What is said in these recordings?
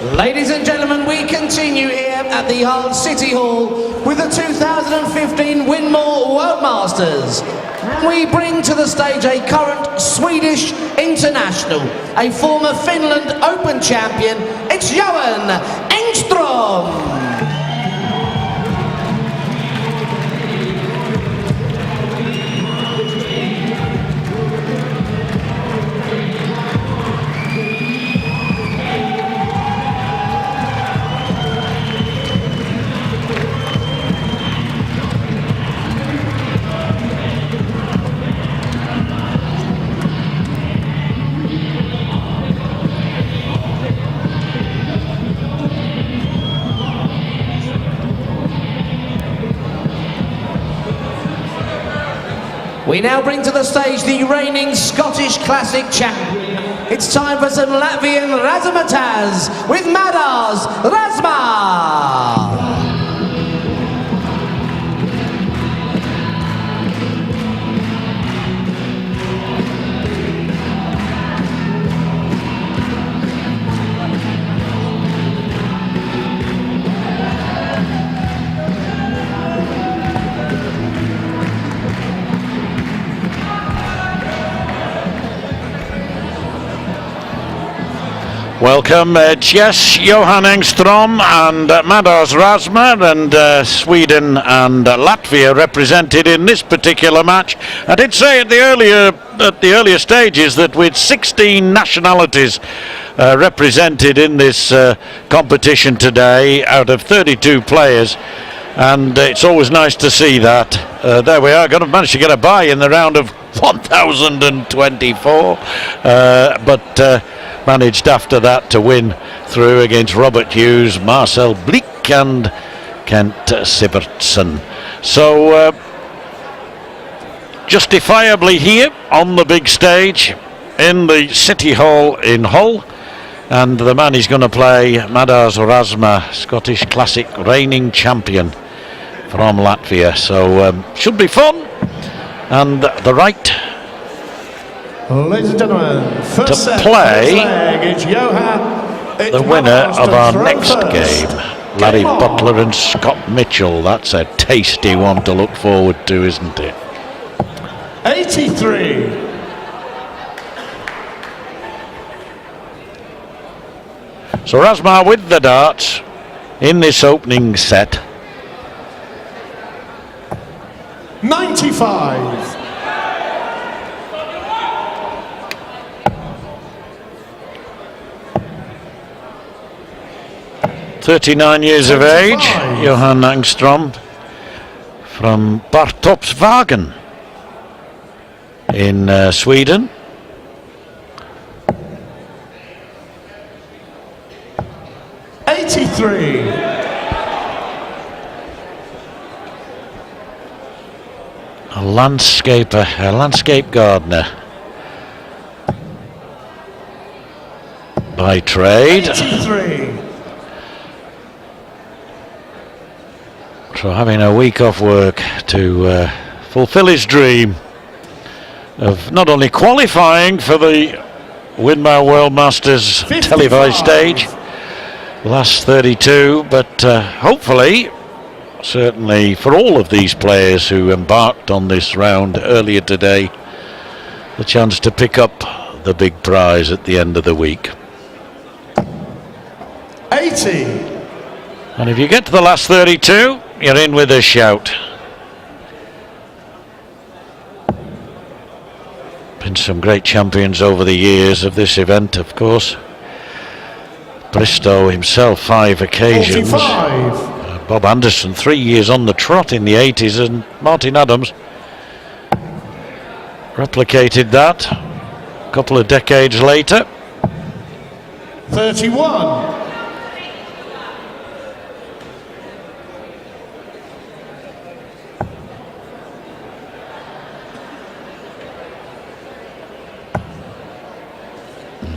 Ladies and gentlemen, we continue here at the Hull City Hall with the 2015 Winmau World Masters. We bring to the stage a current Swedish international, a former Finland Open champion. It's Johan Engstrom. We now bring to the stage the reigning Scottish Classic champion. It's time for some Latvian razzmatazz with Madars Razma. Welcome, yes, Johan Engstrom and Madars Razma, and Sweden and Latvia represented in this particular match. I did say at the earlier stages that with 16 nationalities represented in this competition today out of 32 players, and it's always nice to see that. There we are, managed to get a bye in the round of 1024, but managed after that to win through against Robert Hughes, Marcel Bleek and Kent Sivertsen. So justifiably here on the big stage in the City Hall in Hull, and the man he's going to play, Madars Razma, Scottish Classic reigning champion from Latvia. So should be fun, and the right ladies and gentlemen, first to set, play it's Johan. The winner of our next game, Larry Butler and Scott Mitchell. That's a tasty one to look forward to, isn't it? 83. So Razma with the darts in this opening set. 95. 39 years of age, Johan Engstrom from Bartorpsvagen in Sweden. A landscaper, a landscape gardener by trade. 83. So having a week off work to fulfill his dream of not only qualifying for the Winmau World Masters 55. televised stage, last 32, but hopefully, certainly for all of these players who embarked on this round earlier today, the chance to pick up the big prize at the end of the week. 80. And if you get to the last 32, you're in with a shout. Been some great champions over the years of this event, of course. Bristow himself 5 occasions. 45. Bob Anderson 3 years on the trot in the 80s, and Martin Adams replicated that a couple of decades later. 31.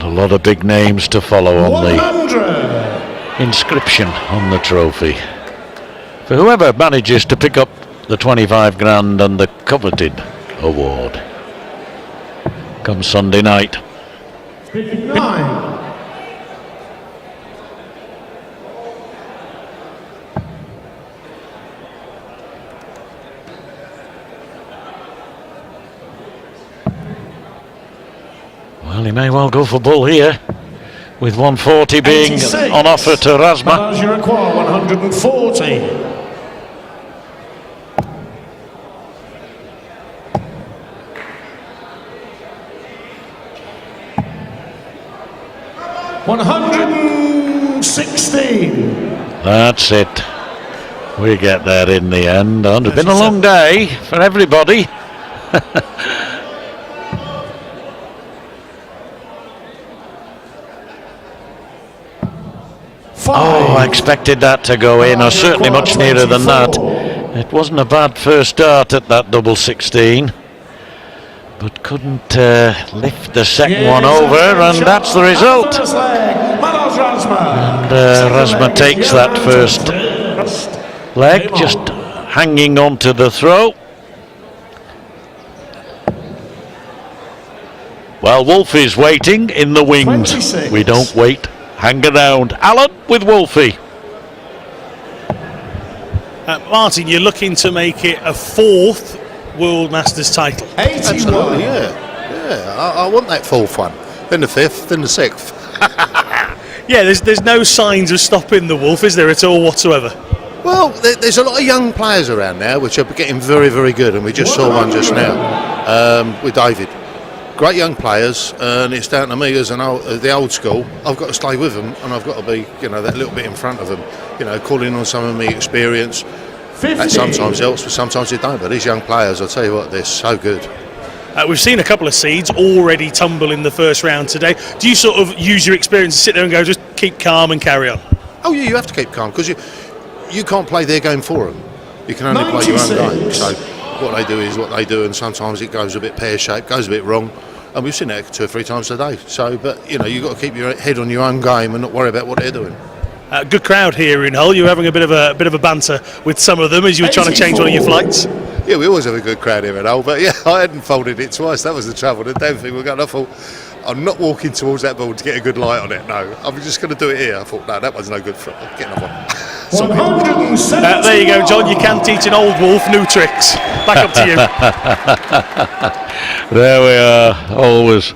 A lot of big names to follow on 100. the inscription on the trophy. For whoever manages to pick up the 25 grand and the coveted award come Sunday night. 59. Well, he may well go for bull here, with 140 being 86. on offer to Razma. Madars, you require 140. $116. That's it. We get there in the end. And it's been a long day for everybody. Oh, I expected that to go in, or certainly much nearer than that. It wasn't a bad first start at that double 16, but couldn't lift the second one over, and that's the result. And Razma takes that first leg, just hanging on to the throw. Well, Wolfie's waiting in the wings. 26. We don't wait, hang around. Alan with Wolfie. Martin, you're looking to make it a 4th World Masters title. 81. Absolutely, yeah. I want that 4th one. Then the 5th, then the 6th. Yeah, there's no signs of stopping the Wolf, is there, at all whatsoever? Well, there's a lot of young players around now which are getting very, very good, and we just saw one just now with David. Great young players, and it's down to me as the old school. I've got to stay with them, and I've got to be, that little bit in front of them. Calling on some of my experience. 50. That sometimes helps, but sometimes it don't. But these young players, I'll tell you what, they're so good. We've seen a couple of seeds already tumble in the first round today. Do you sort of use your experience to sit there and go, just keep calm and carry on? Oh yeah, you have to keep calm, because you can't play their game for them. You can only play your own game. So what they do is what they do, and sometimes it goes a bit pear-shaped, goes a bit wrong, and we've seen that 2 or 3 times today. So, but you've got to keep your head on your own game and not worry about what they're doing. Good crowd here in Hull. You were having a bit of a banter with some of them as you were trying to change one of your flights. Yeah, we always have a good crowd here in Hull, but yeah, I hadn't folded it twice. That was the trouble. The damn thing, I thought, I'm not walking towards that ball to get a good light on it. No, I'm just going to do it here. I thought, no, that one's no good for it. I'll get another one. There you go, John. You can teach an old wolf new tricks. Back up to you. There we are, always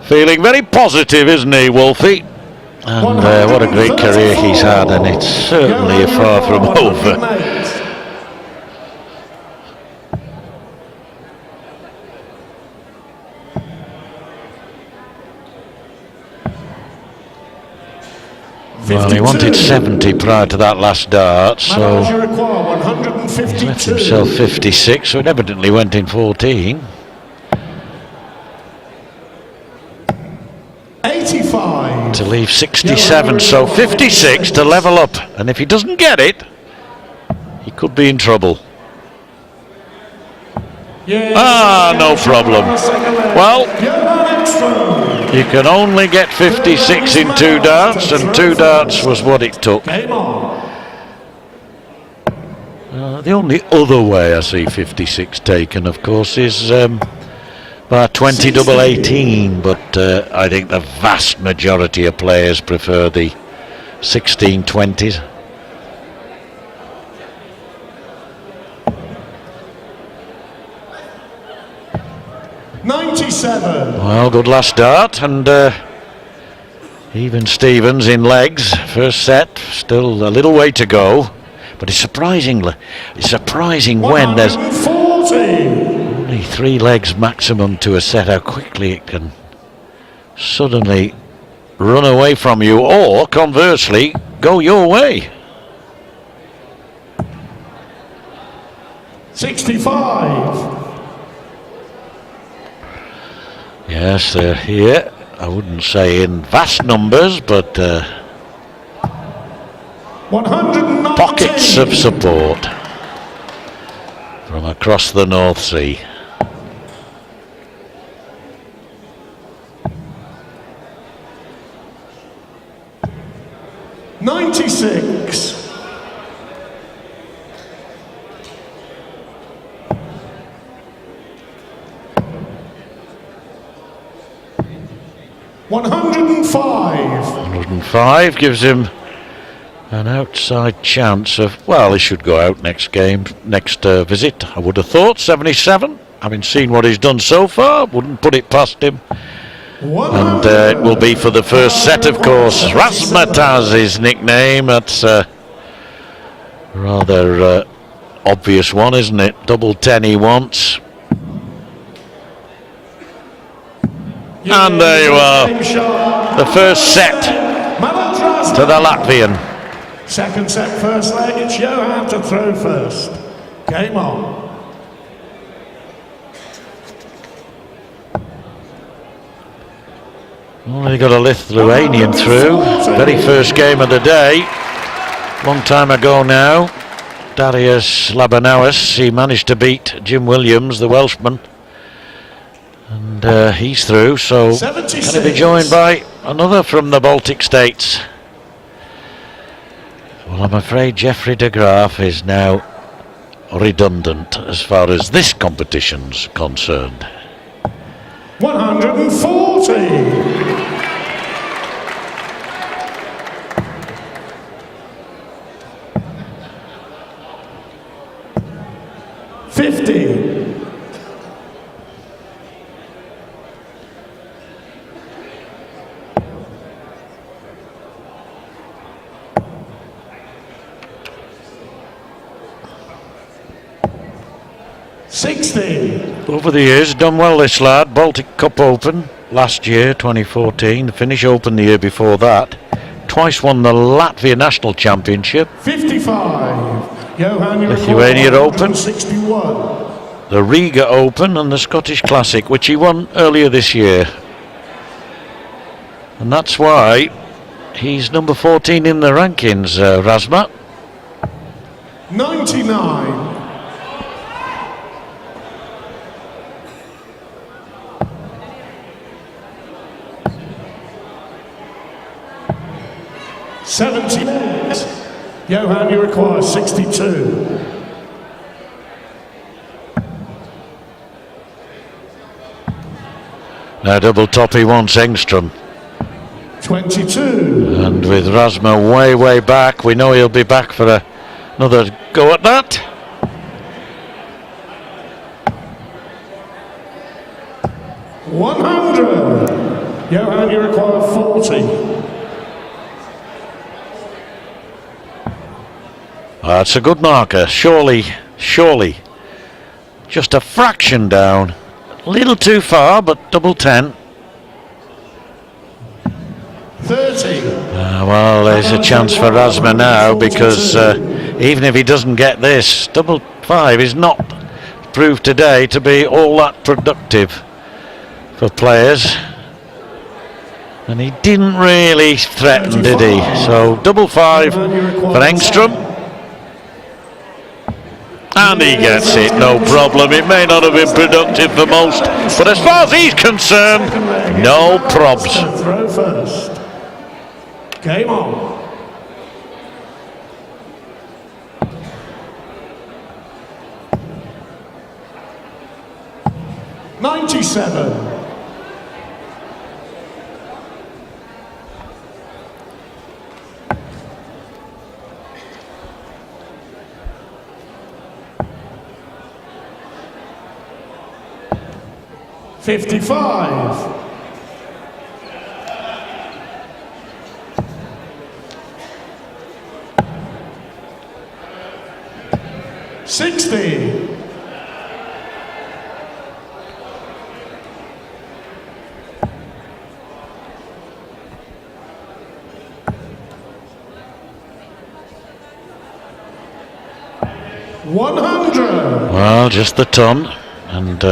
feeling very positive, isn't he, Wolfie? And what a great career he's had, and it's certainly far from over. Well, he wanted 70 prior to that last dart, so he's left himself 56, so it evidently went in 14. 85. To leave 67, so 56 to level up, and if he doesn't get it, he could be in trouble. No problem. Well, you can only get 56 in 2 darts, and 2 darts was what it took. The only other way I see 56 taken, of course, is by 20 double 18, but I think the vast majority of players prefer the 16 20s. Well, good last dart, and even Stevens in legs. First set, still a little way to go, but it's surprising when there's only 3 legs maximum to a set, how quickly it can suddenly run away from you, or conversely, go your way. 65. Yes, they're here. I wouldn't say in vast numbers, but pockets of support from across the North Sea. $96. $105 gives him an outside chance of, well, he should go out next visit, I would have thought. 77, having seen what he's done so far, wouldn't put it past him. And it will be for the first set, of course. Razma his nickname. That's a rather obvious one, isn't it? Double 10 he wants. And there you are. The first set to the Latvian. Second set, first leg. It's Johan to throw first. Game on. Only got a Lithuanian through. Very first game of the day. Long time ago now. Darius Labanauis, he managed to beat Jim Williams, the Welshman. And he's through, so going to be joined by another from the Baltic states. Well, I'm afraid Jeffrey de Graaf is now redundant as far as this competition's concerned. 140. 50. Over the years, done well this lad. Baltic Cup Open last year, 2014. The Finnish Open the year before that. Twice won the Latvia National Championship. 55. Johan Lithuania Open. 61. The Riga Open and the Scottish Classic, which he won earlier this year. And that's why he's number 14 in the rankings, Razma. 99. 78. Johan, you require 62. Now double top he wants Engstrom. 22. And with Razma way back, we know he'll be back for another go at that. 100. Johan, you require 40. That's a good marker. Surely. Just a fraction down. A little too far, but double 10. 30. Well, there's a chance for Razma now, because even if he doesn't get this, double 5 is not proved today to be all that productive for players. And he didn't really threaten, did he? So double 5 for Engstrom. And he gets it, no problem. It may not have been productive for most, but as far as he's concerned, no probs. Throw first. Game on. $97. 55. 60. 100. Well, just the ton, and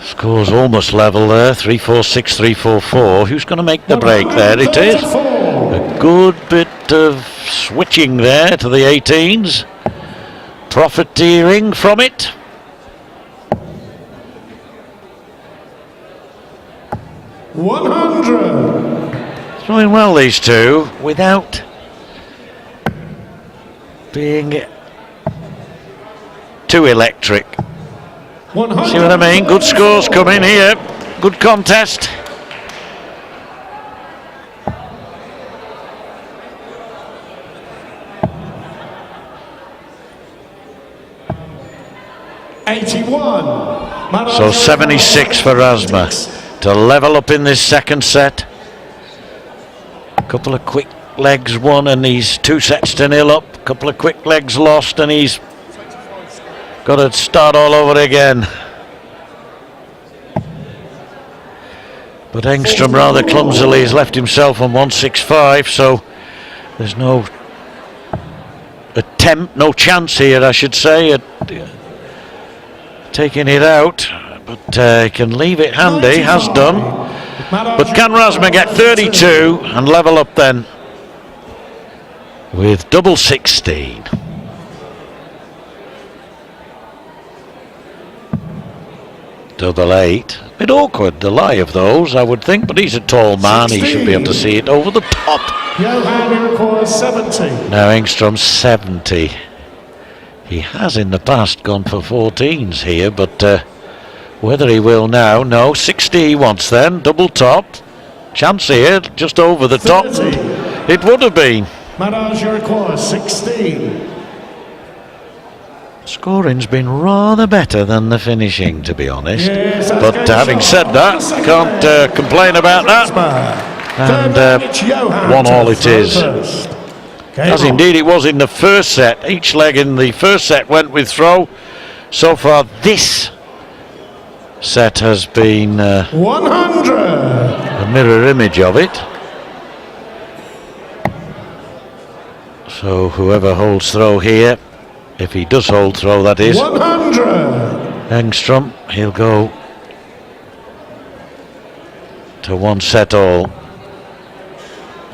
score's almost level there. 3-4-6, 3-4-4. Who's going to make the break there? It is a good bit of switching there to the 18s. Profiteering from it. $100. Throwing well, these two, without being too electric. See what I mean? Good scores coming here. Good contest. 81. So 76 for Razma to level up in this second set. A couple of quick legs won and he's 2 sets to 0 up. A couple of quick legs lost and he's got to start all over again. But Engstrom rather clumsily has left himself on 165, so there's no attempt, no chance here, I should say, at taking it out. But he can leave it handy, has done. But can Razma get 32 and level up then with double 16? Double 8. A bit awkward, the lie of those, I would think, but he's a tall man, 16. He should be able to see it over the top. Johan requires 70. Now Engstrom's 70. He has in the past gone for 14s here, but whether he will now, no, 60 he wants then, double top. Chance here, just over the 30. Top. It would have been. Madars requires 16. Scoring's been rather better than the finishing, to be honest. Yes, but having said that, can't complain about that. And 1-1 it is. As indeed it was in the first set. Each leg in the first set went with throw. So far this set has been 100. A mirror image of it. So whoever holds throw here, if he does hold throw, that is 100. Engstrom, he'll go to 1 set all.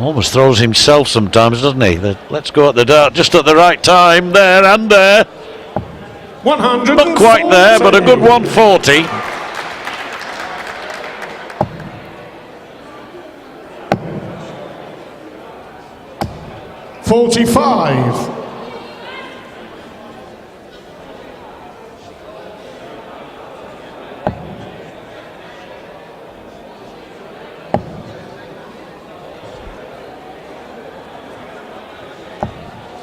Almost throws himself sometimes, doesn't he? Let's go at the dart just at the right time, there and there. 140. Not quite there, but a good 140. $45.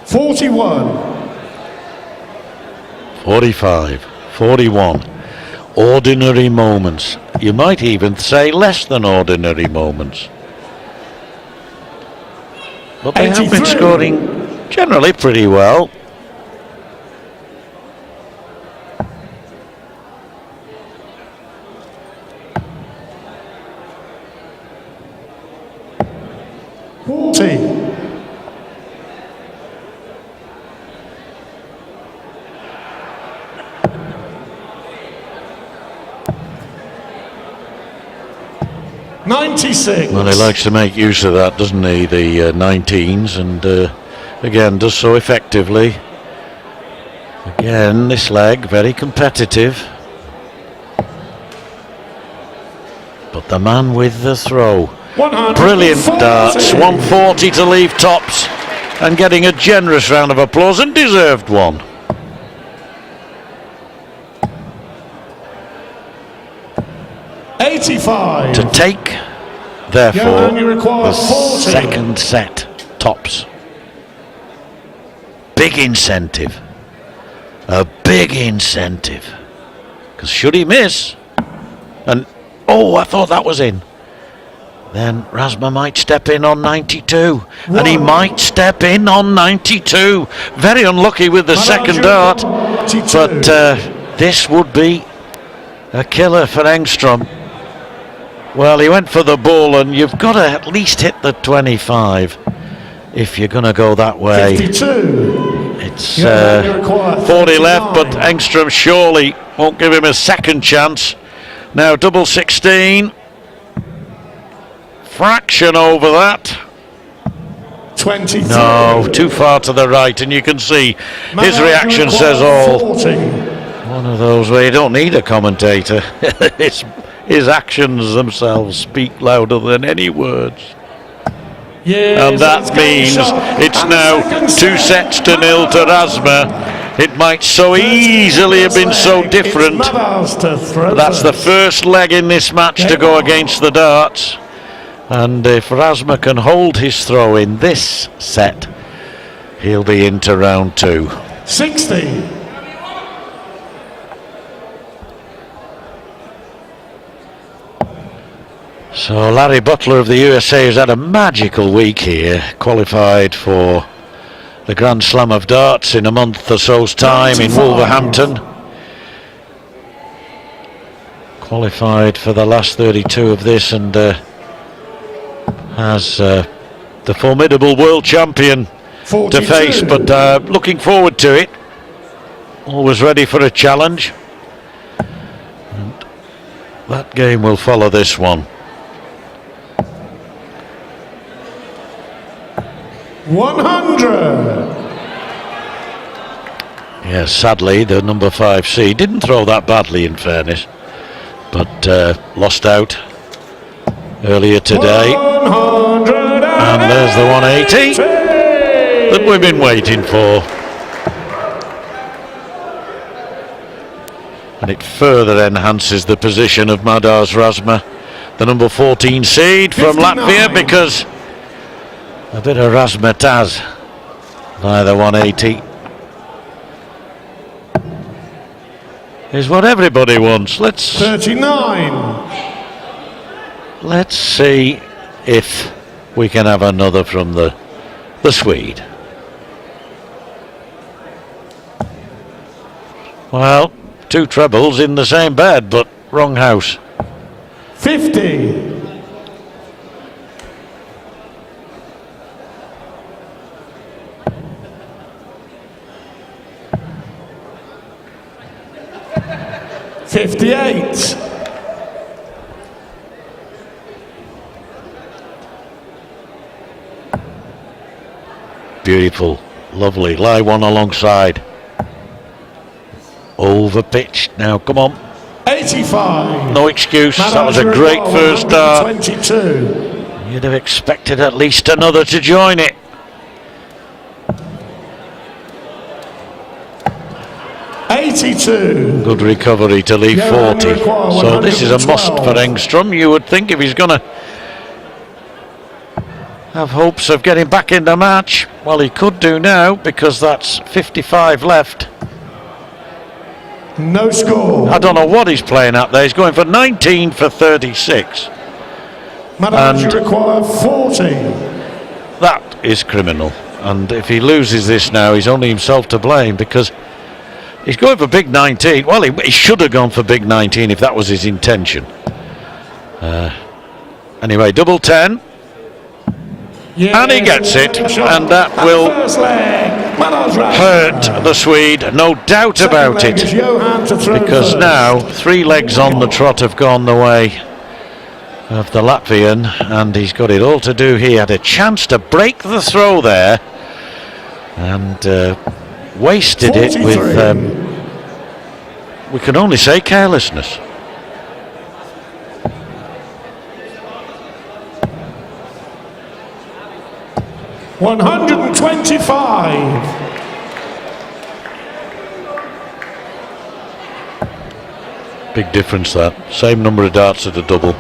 $41. 45, 41. Ordinary moments. You might even say less than ordinary moments. But they have been scoring generally pretty well. $96. Well, he likes to make use of that, doesn't he? The 19s, and again does so effectively. Again, this leg very competitive, but the man with the throw, brilliant darts. 140 to leave tops, and getting a generous round of applause, and deserved one. $85. To take, therefore, the second set tops. Big incentive. A big incentive. Because should he miss, and oh, I thought that was in, then Razma might step in on 92. And he might step in on 92. Very unlucky with the second dart. But this would be a killer for Engstrom. Well, he went for the bull, and you've got to at least hit the 25 if you're going to go that way. 52. It's 40 left, but Engstrom surely won't give him a second chance. Now double 16. Fraction over that. 23. No, too far to the right, and you can see his reaction says all. 40. One of those where you don't need a commentator. His actions themselves speak louder than any words. Yes, and that means it's now 2 sets to 0 to Razma. It might so easily have been so different. That's the first leg in this match to go against the darts. And if Razma can hold his throw in this set, he'll be into round 2. 60. So Larry Butler of the USA has had a magical week here, qualified for the Grand Slam of Darts in a month or so's time in Wolverhampton. Qualified for the last 32 of this, and has the formidable world champion 42. to face, but looking forward to it. Always ready for a challenge. And that game will follow this one. 100. Yes, sadly, the number 5 seed didn't throw that badly, in fairness, but lost out earlier today. 100 And there's the 180 that we've been waiting for. And it further enhances the position of Madars Razma, the number 14 seed from 59. Latvia, because a bit of razzmatazz by the 180 is what everybody wants. 39. Let's see if we can have another from the Swede. Well, 2 trebles in the same bed, but wrong house. 50. $58. Beautiful, lovely. Lie one alongside. Over pitched now, come on. 85. No excuse, that was a great first start. 22. You'd have expected at least another to join it. $82. Good recovery to leave Yeah, 40. require So this is a must 112. for Engstrom. You would think, if he's going to have hopes of getting back in the match. Well, he could do now, because that's 55 left. No score. I don't know what he's playing at there. He's going for 19 for 36. Madars, you and- require 40. That is criminal. And if he loses this now, he's only himself to blame, because he's going for big 19. Well, he should have gone for big 19 if that was his intention. Anyway, double 10. And he gets it, and that will hurt the Swede, no doubt about it, because now 3 legs on the trot have gone the way of the Latvian, and he's got it all to do. He had a chance to break the throw there, and wasted it with, we can only say, carelessness. $125. Big difference, that. Same number of darts at a double.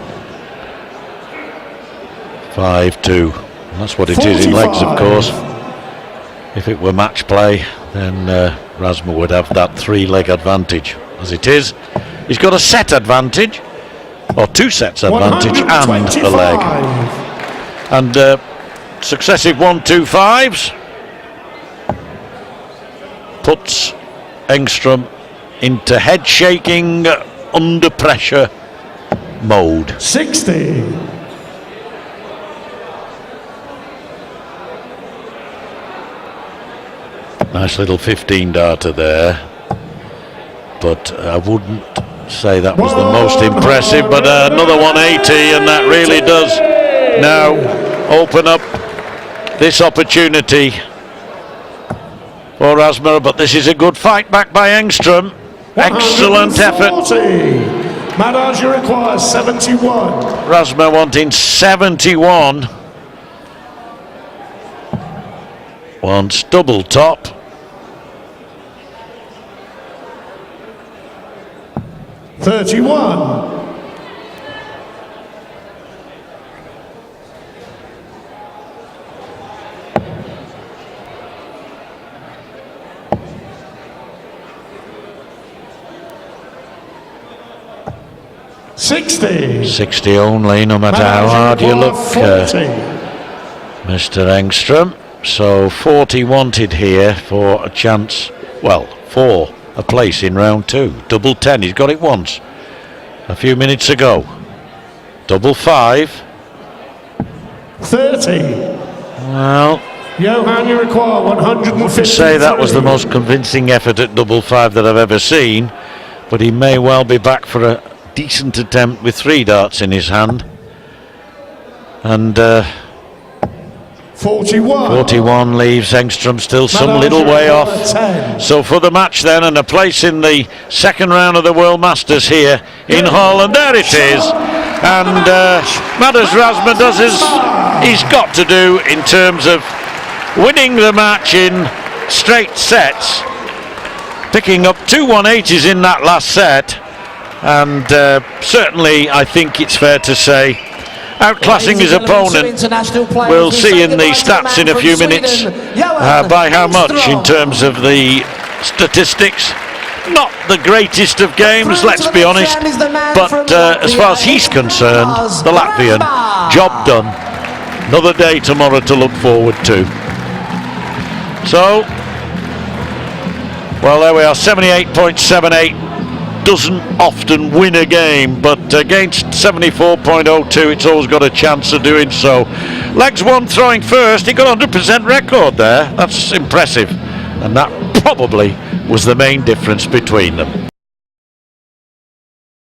5-2. That's what it is in legs, of course. If it were match play, then Razma would have that 3-leg advantage. As it is, he's got a set advantage, or 2 sets advantage, and a leg. And successive 1-2-5s puts Engstrom into head shaking, under pressure mode. 60. Nice little 15 darter there, but I wouldn't say that was the most impressive, but another 180, and that really does now open up this opportunity for Razma. But this is a good fight back by Engstrom. Excellent effort. 140. Madars, you require 71. Razma wanting 71. Wants double top. $31. 60. 60 only, no matter how hard you look, 40. Mr. Engstrom. So 40 wanted here for a chance, well, for a place in round 2. Double 10, he's got it once a few minutes ago. Double 5. 30. Well, Johan, you require 150. I'd say that was the most convincing effort at double 5 that I've ever seen, but he may well be back for a decent attempt with 3 darts in his hand. And 41. 41 leaves Engstrom still some Madars little way Razma, off. 10. So for the match then, and a place in the second round of the World Masters here in Hull, and there it is. And Madars Razma does as he's got to do in terms of winning the match in straight sets, picking up 2 180s in that last set, and certainly I think it's fair to say outclassing his opponent. We'll see in the stats in a few minutes by how much in terms of the statistics. Not the greatest of games, let's be honest, but as far as he's concerned, the Latvian, job done. Another day tomorrow to look forward to. So, well, there we are, 78.78. Doesn't often win a game, but against 74.02 it's always got a chance of doing so. Legs 1 throwing first, he got 100% record there. That's impressive, and that probably was the main difference between them.